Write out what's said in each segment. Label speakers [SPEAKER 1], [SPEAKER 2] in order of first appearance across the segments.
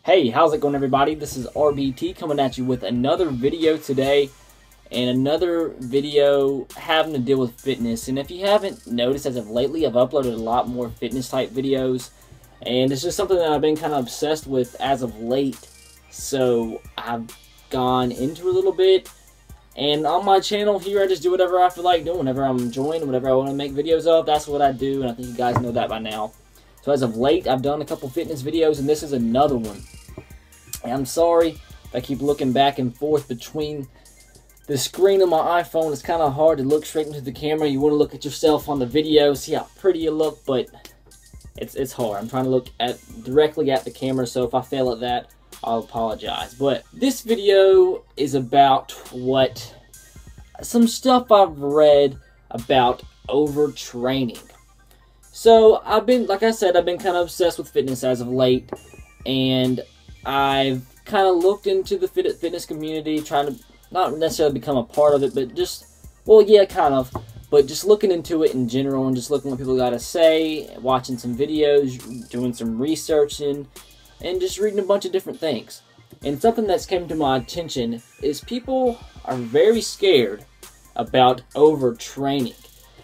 [SPEAKER 1] Hey, how's it going, everybody? This is RBT coming at you with another video today, and another video having to deal with fitness. And if you haven't noticed, as of lately, I've uploaded a lot more fitness type videos, and it's just something that I've been kind of obsessed with as of late. So I've gone into a little bit, and on my channel here, I just do whatever I feel like doing, whatever I'm enjoying, whatever I want to make videos of. That's what I do, and I think you guys know that by now. So as of late, I've done a couple fitness videos, and this is another one. And I'm sorry if I keep looking back and forth between the screen of my iPhone. It's kind of hard to look straight into the camera. You want to look at yourself on the video, see how pretty you look, but it's hard. I'm trying to look directly at the camera, so if I fail at that, I'll apologize. But this video is about some stuff I've read about overtraining. So like I said, I've been kind of obsessed with fitness as of late, and I've kind of looked into the fitness community, trying to not necessarily become a part of it, but just, well, yeah, kind of, but just looking into it in general and just looking what people got to say, watching some videos, doing some researching, and just reading a bunch of different things. And something that's came to my attention is people are very scared about overtraining.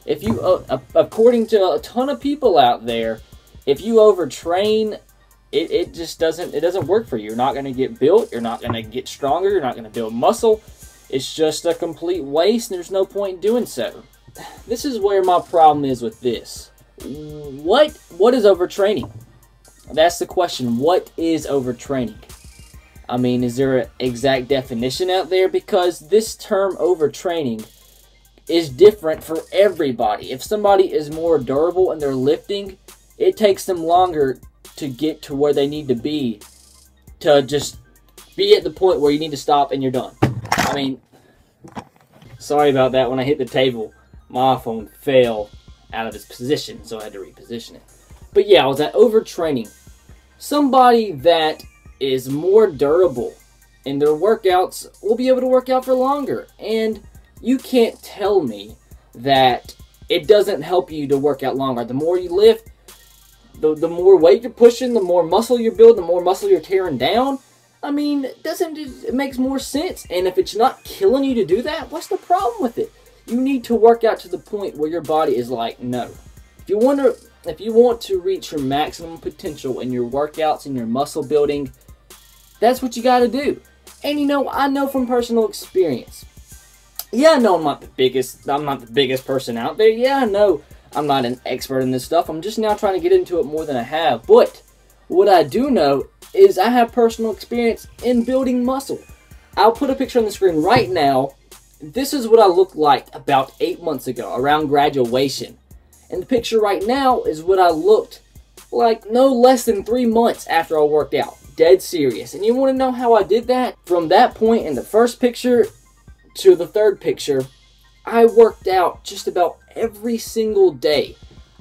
[SPEAKER 1] If you, according to a ton of people out there, if you overtrain, it just doesn't work for you. You're not going to get built. You're not going to get stronger. You're not going to build muscle. It's just a complete waste, and there's no point in doing so. This is where my problem is with this. What is overtraining? That's the question. What is overtraining? I mean, is there an exact definition out there? Because this term overtraining is different for everybody. If somebody is more durable and they're lifting, it takes them longer to get to where they need to be, to just be at the point where you need to stop and you're done. I mean, sorry about that. When I hit the table, my iPhone fell out of its position, so I had to reposition it. But yeah, I was at overtraining. Somebody that is more durable in their workouts will be able to work out for longer. And you can't tell me that it doesn't help you to work out longer. The more you lift, the more weight you're pushing, the more muscle you're building, the more muscle you're tearing down. I mean, it makes more sense. And if it's not killing you to do that, what's the problem with it? You need to work out to the point where your body is like, no. If you want to reach your maximum potential in your workouts and your muscle building, that's what you got to do. And you know, I know from personal experience. Yeah, I know I'm not the biggest person out there. Yeah, I know I'm not an expert in this stuff. I'm just now trying to get into it more than I have. But what I do know is I have personal experience in building muscle. I'll put a picture on the screen right now. This is what I looked like about 8 months ago, around graduation. And the picture right now is what I looked like no less than 3 months after I worked out. Dead serious. And you want to know how I did that? From that point in the first picture to the third picture, I worked out just about every single day.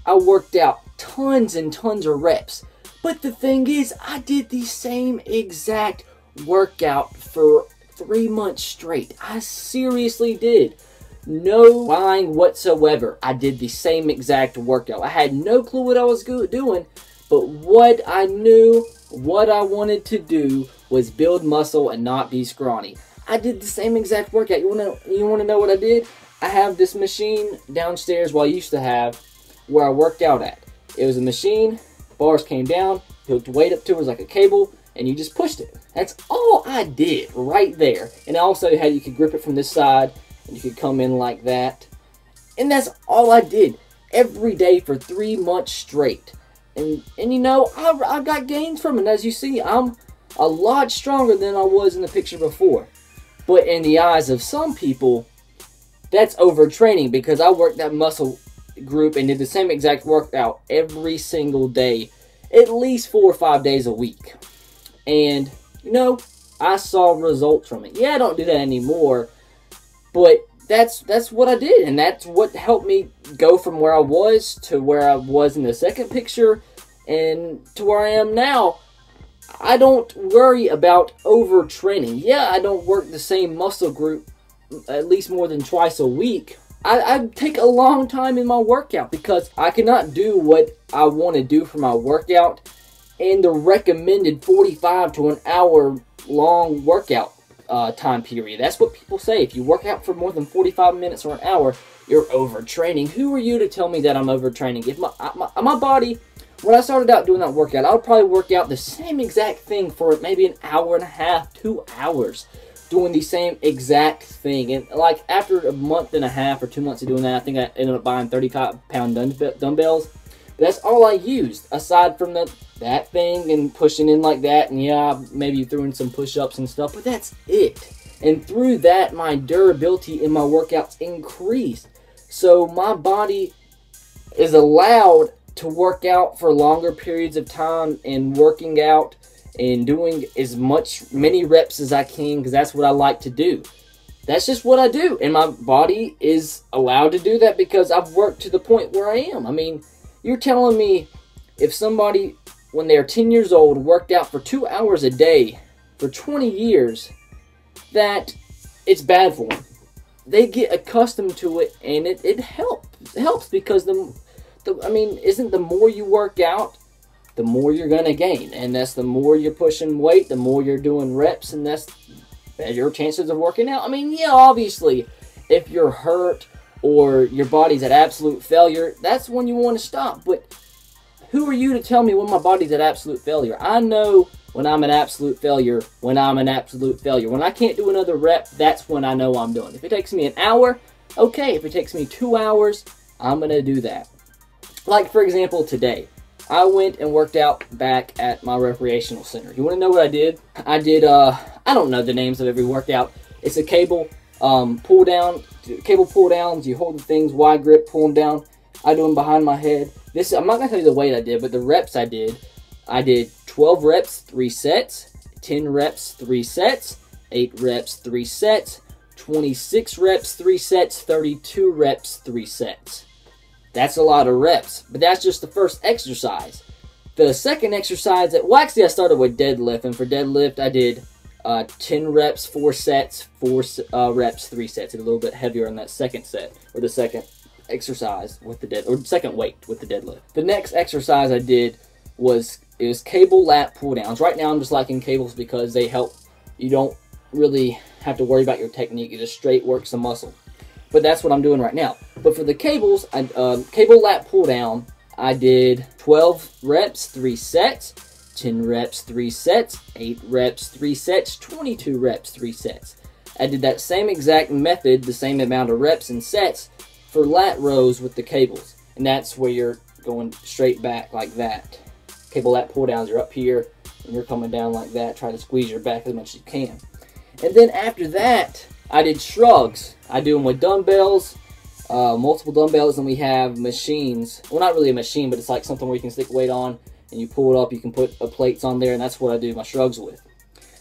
[SPEAKER 1] I worked out tons and tons of reps. But the thing is, I did the same exact workout for 3 months straight. I seriously did. No lying whatsoever. I did the same exact workout. I had no clue what I was doing, but what I knew, what I wanted to do was build muscle and not be scrawny. I did the same exact workout. You wanna know what I did? I have this machine downstairs, well, I used to have, where I worked out at. It was a machine, bars came down, hooked weight up to it, it was like a cable, and you just pushed it. That's all I did right there. And also you could grip it from this side, and you could come in like that. And that's all I did every day for 3 months straight. And you know, I got gains from it. As you see, I'm a lot stronger than I was in the picture before. But in the eyes of some people, that's overtraining, because I worked that muscle group and did the same exact workout every single day, at least 4 or 5 days a week. And, you know, I saw results from it. Yeah, I don't do that anymore, but that's what I did, and that's what helped me go from where I was to where I was in the second picture and to where I am now. I don't worry about overtraining. Yeah, I don't work the same muscle group at least more than twice a week. I take a long time in my workout because I cannot do what I want to do for my workout in the recommended 45 to an hour long workout time period. That's what people say. If you work out for more than 45 minutes or an hour, you're overtraining. Who are you to tell me that I'm overtraining? If my body, when I started out doing that workout, I would probably work out the same exact thing for maybe an hour and a half, 2 hours, doing the same exact thing. And like after a month and a half or 2 months of doing that, I think I ended up buying 35-pound dumbbells. But that's all I used, aside from that thing and pushing in like that, and yeah, maybe threw in some push-ups and stuff, but that's it. And through that, my durability in my workouts increased. So my body is allowed to work out for longer periods of time, and working out and doing as many reps as I can, because that's what I like to do. That's just what I do, and my body is allowed to do that because I've worked to the point where I am. I mean, you're telling me if somebody, when they're 10 years old, worked out for 2 hours a day for 20 years, that it's bad for them. They get accustomed to it, and it helps because I mean, isn't the more you work out, the more you're going to gain. And that's the more you're pushing weight, the more you're doing reps, and that's your chances of working out. I mean, yeah, obviously, if you're hurt or your body's at absolute failure, that's when you want to stop. But who are you to tell me when my body's at absolute failure? I know when I'm an absolute failure, when I'm an absolute failure. When I can't do another rep, that's when I know I'm done. If it takes me an hour, okay. If it takes me 2 hours, I'm going to do that. Like, for example, today, I went and worked out back at my recreational center. You want to know what I did? I did, I don't know the names of every workout. It's a cable pull down, cable pull downs. You hold the things, wide grip, pull them down. I do them behind my head. I'm not going to tell you the weight I did, but the reps I did 12 reps, 3 sets, 10 reps, 3 sets, 8 reps, 3 sets, 26 reps, 3 sets, 32 reps, 3 sets. That's a lot of reps, but that's just the first exercise. The second exercise, well, actually I started with deadlift, and for deadlift I did 10 reps, 4 sets, 4 reps, 3 sets. It's a little bit heavier on that second set, or the second exercise with the or second weight with the deadlift. The next exercise I did was cable lat pull downs. Right now I'm just liking cables because they help. You don't really have to worry about your technique. It just straight works the muscle. But that's what I'm doing right now. But for the cables, cable lat pull down, I did 12 reps, 3 sets, 10 reps, 3 sets, 8 reps, 3 sets, 22 reps, 3 sets. I did that same exact method, the same amount of reps and sets for lat rows with the cables. And that's where you're going straight back like that. Cable lat pull downs, you're up here and you're coming down like that. Try to squeeze your back as much as you can. And then after that, I did shrugs. I do them with dumbbells, multiple dumbbells, and we have machines. Well, not really a machine, but it's like something where you can stick weight on, and you pull it up, you can put plates on there, and that's what I do my shrugs with.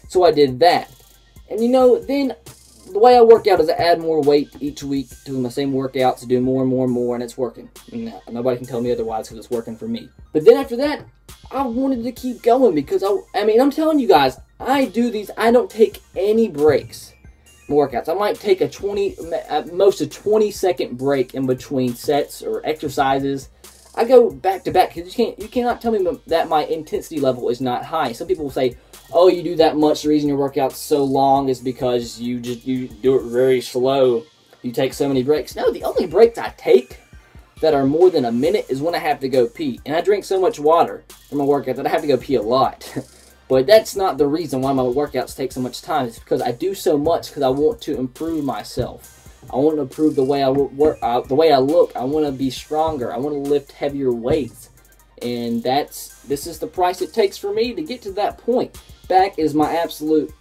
[SPEAKER 1] So I did that. And you know, then the way I work out is I add more weight each week, doing the same workouts, do more and more and more, and it's working. Nobody can tell me otherwise because it's working for me. But then after that, I wanted to keep going because, I mean, I'm telling you guys, I do these, I don't take any breaks. Workouts. I might take at most a 20-second break in between sets or exercises. I go back to back because you cannot tell me that my intensity level is not high. Some people will say, "Oh, you do that much. The reason your workout's so long is because you do it very slow. You take so many breaks." No, the only breaks I take that are more than a minute is when I have to go pee, and I drink so much water for my workout that I have to go pee a lot. But that's not the reason why my workouts take so much time. It's because I do so much because I want to improve myself. I want to improve the way I work, the way I look. I want to be stronger. I want to lift heavier weights. And this is the price it takes for me to get to that point. Back is my absolute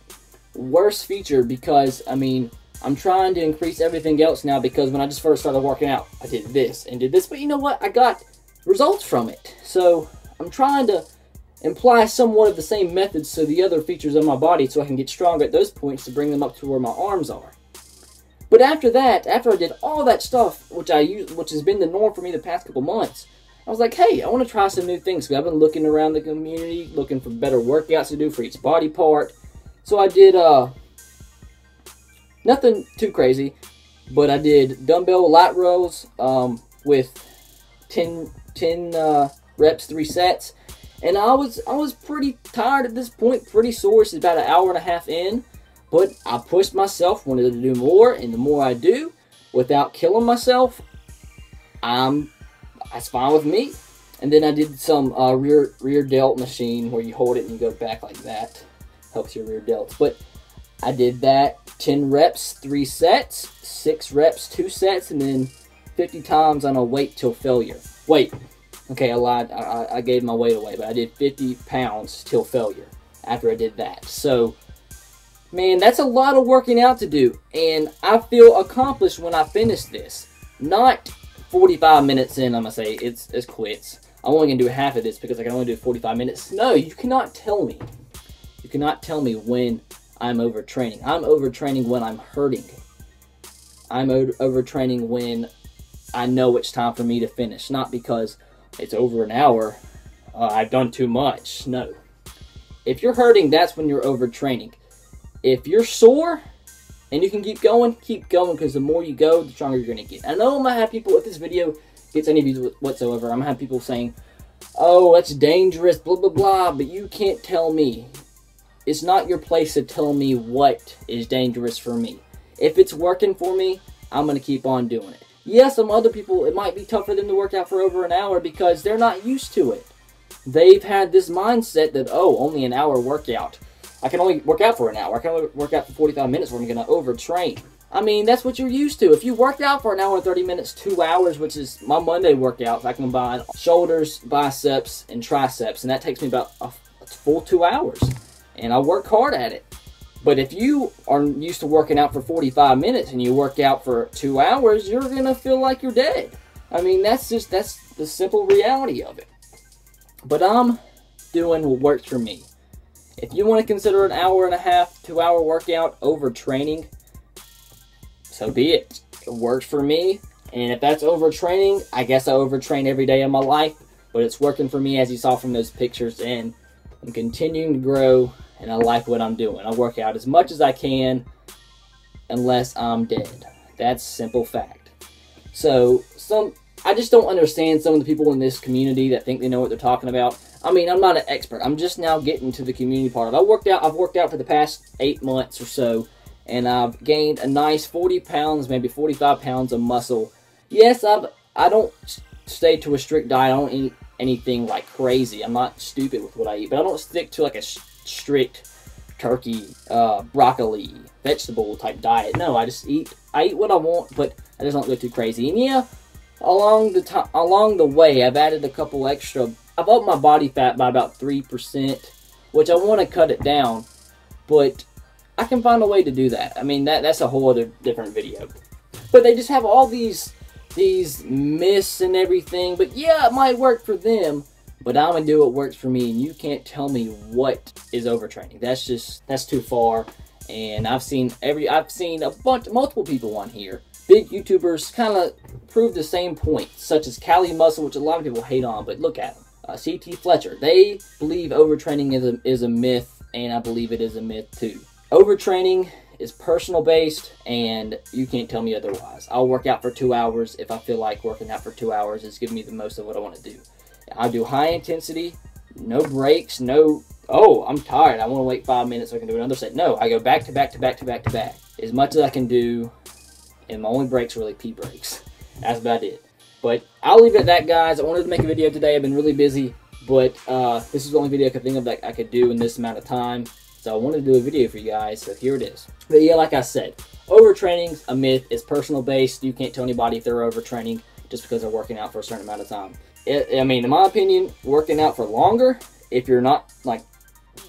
[SPEAKER 1] worst feature because, I mean, I'm trying to increase everything else now because when I just first started working out, I did this and did this. But you know what? I got results from it. So I'm trying to imply somewhat of the same methods to the other features of my body so I can get stronger at those points to bring them up to where my arms are. But after that, after I did all that stuff, which has been the norm for me the past couple months, I was like, hey, I want to try some new things. So I've been looking around the community, looking for better workouts to do for each body part. So I did nothing too crazy, but I did dumbbell lat rows with 10 reps, 3 sets. And I was pretty tired at this point, pretty sore. It's about an hour and a half in, but I pushed myself, wanted to do more, and the more I do, without killing myself, that's fine with me. And then I did some rear delt machine where you hold it and you go back like that. Helps your rear delts. But I did that 10 reps, 3 sets, 6 reps, 2 sets, and then 50 times on a weight till failure. Wait, okay, I lied. I gave my weight away, but I did 50 pounds till failure after I did that. So, man, that's a lot of working out to do. And I feel accomplished when I finish this. Not 45 minutes in, I'm going to say it's quits. I'm only going to do half of this because I can only do 45 minutes. No, you cannot tell me. You cannot tell me when I'm overtraining. I'm overtraining when I'm hurting. I'm overtraining when I know it's time for me to finish. Not because it's over an hour, I've done too much. No. If you're hurting, that's when you're overtraining. If you're sore and you can keep going because the more you go, the stronger you're going to get. I know I'm going to have people, if this video gets any views whatsoever, I'm going to have people saying, oh, that's dangerous, blah, blah, blah, but you can't tell me. It's not your place to tell me what is dangerous for me. If it's working for me, I'm going to keep on doing it. Yes, some other people, it might be tough for them to work out for over an hour because they're not used to it. They've had this mindset that, oh, only an hour workout. I can only work out for an hour. I can only work out for 45 minutes or I'm going to overtrain. I mean, that's what you're used to. If you work out for an hour and 30 minutes, 2 hours, which is my Monday workouts, I can combine shoulders, biceps, and triceps, and that takes me about a full 2 hours. And I work hard at it. But if you are used to working out for 45 minutes and you work out for 2 hours, you're going to feel like you're dead. I mean, that's the simple reality of it. But I'm doing what works for me. If you want to consider an hour and a half, 2 hour workout overtraining, so be it. It works for me. And if that's overtraining, I guess I overtrain every day of my life. But it's working for me, as you saw from those pictures. And I'm continuing to grow. And I like what I'm doing. I work out as much as I can unless I'm dead. That's simple fact. So, I just don't understand some of the people in this community that think they know what they're talking about. I mean, I'm not an expert. I'm just now getting to the community part of it. I've worked out for the past 8 months or so, and I've gained a nice 40 pounds, maybe 45 pounds of muscle. Yes, I don't stay to a strict diet. I don't eat anything like crazy. I'm not stupid with what I eat, but I don't stick to like a strict turkey, broccoli, vegetable type diet. No, I eat what I want, but I just don't go too crazy. And yeah, along the way, I've added a couple extra. I've upped my body fat by about 3%, which I want to cut it down, but I can find a way to do that. I mean, that's a whole other different video. But they just have all these myths and everything. But yeah, it might work for them. But I'm going to do what works for me, and you can't tell me what is overtraining. That's too far. And I've seen multiple people on here. Big YouTubers kind of prove the same point, such as Cali Muscle, which a lot of people hate on, but look at them. CT Fletcher, they believe overtraining is a myth, and I believe it is a myth too. Overtraining is personal based, and you can't tell me otherwise. I'll work out for 2 hours if I feel like working out for 2 hours is giving me the most of what I want to do. I do high intensity, no breaks, no, oh, I'm tired, I want to wait 5 minutes so I can do another set. No, I go back to back to back to back to back. As much as I can do, and my only breaks are really pee breaks. That's about it. But I'll leave it at that, guys. I wanted to make a video today. I've been really busy, but this is the only video I could think of that I could do in this amount of time. So I wanted to do a video for you guys, so here it is. But yeah, like I said, overtraining's a myth. It's personal based. You can't tell anybody if they're overtraining just because they're working out for a certain amount of time. I mean, in my opinion, working out for longer, if you're not, like,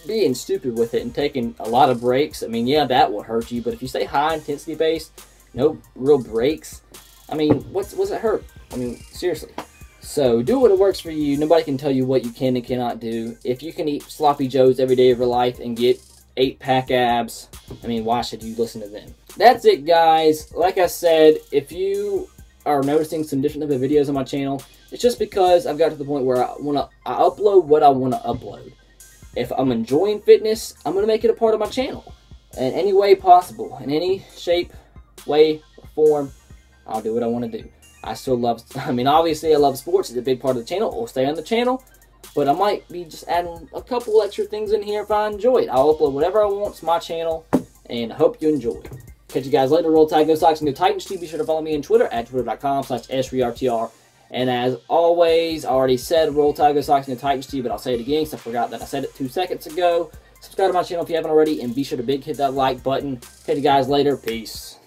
[SPEAKER 1] being stupid with it and taking a lot of breaks, I mean, yeah, that will hurt you. But if you stay high intensity based, no real breaks, I mean, what's it hurt? I mean, seriously. So, do what works for you. Nobody can tell you what you can and cannot do. If you can eat sloppy joes every day of your life and get 8-pack abs, I mean, why should you listen to them? That's it, guys. Like I said, if you are noticing some different type of videos on my channel, it's just because I've got to the point where I upload what I want to upload. If I'm enjoying fitness, I'm going to make it a part of my channel. In any way possible. In any shape, way, or form, I'll do what I want to do. I still love, I mean, obviously I love sports. It's a big part of the channel. It will stay on the channel. but I might be just adding a couple extra things in here if I enjoy it. I'll upload whatever I want. It's my channel, and I hope you enjoy. Catch you guys later. Roll Tide, Go Sox, and Go Titans. Be sure to follow me on Twitter at twitter.com/SRERTR. And as always, I already said Roll Tide, Go Sox, and Go Titans to you, but I'll say it again because I forgot that I said it 2 seconds ago. Subscribe to my channel if you haven't already, and be sure to hit that like button. Catch you guys later. Peace.